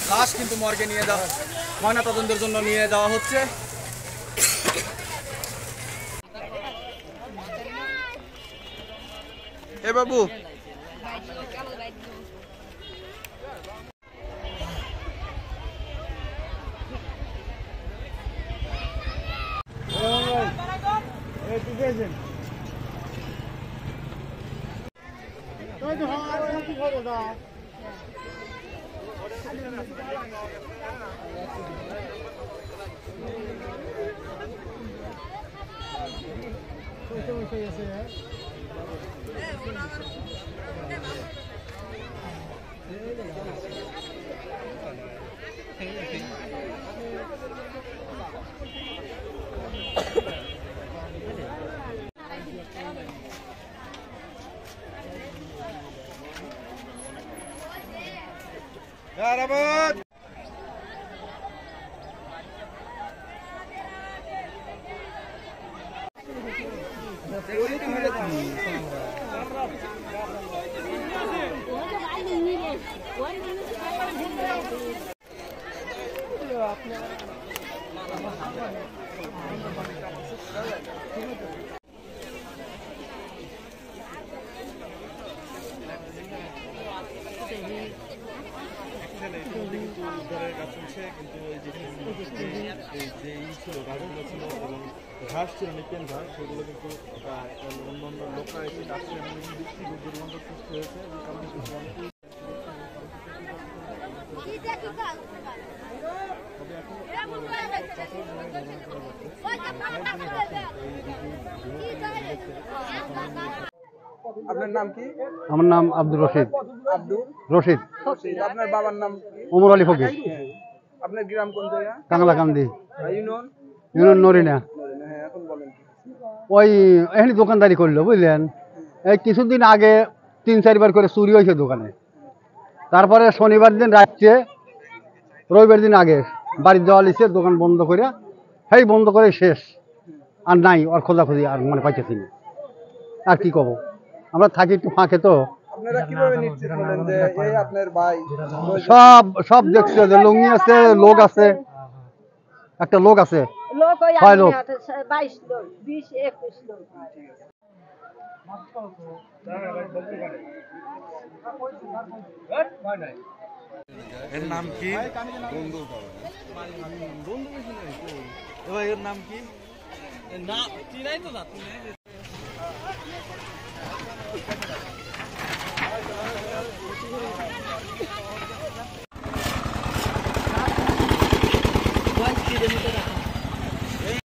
লাশ কিন্তু মর্গে নিয়ে যাওয়া, ময়নাতদন্তের জন্য নিয়ে যাওয়া হচ্ছে। এ বাবু, ঘাস ছিল নিকেন ঘাস, সেগুলো কিন্তু অন্যান্য লোকরা এসে কাছে দুর্গন্ধ সৃষ্টি হয়েছে। আপনার নাম কি? আমার নাম আব্দুর রশিদ। আব্দুর রশিদ। আপনার বাবার নাম? ওমর আলী ফকির। আপনার গ্রাম কোন জায়গা? কাংলাকান্দি ইউনিয়ন? ইউনিয়ন নরিনা। হ্যাঁ, এখন বলেন। ওই এখানে দোকানদারি করলো বুঝলেন। এই কিছুদিন আগে 3-4 বার করে চুরি হয়েছে দোকানে। তারপরে শনিবার দিন রাত্রে, রবিবার দিন আগে বাড়ির দেওয়া লিখছে, দোকান বন্ধ করে, সেই বন্ধ করে শেষ। আর নাই, আর খোঁজাখুঁজি আর মানে পাইতেছি না। আর কি কব, আমরা থাকি একটু ফাঁকে তো। আপনারা কিভাবে নিশ্চিত হলেন যে এই আপনার ভাই? সব দেখছে যে লুঙ্গি আছে, লোক আছে, একটা লোক আছে, 6 লোক। 22 লোক, 20-21 লোক। এর নাম কি? এর নাম কি?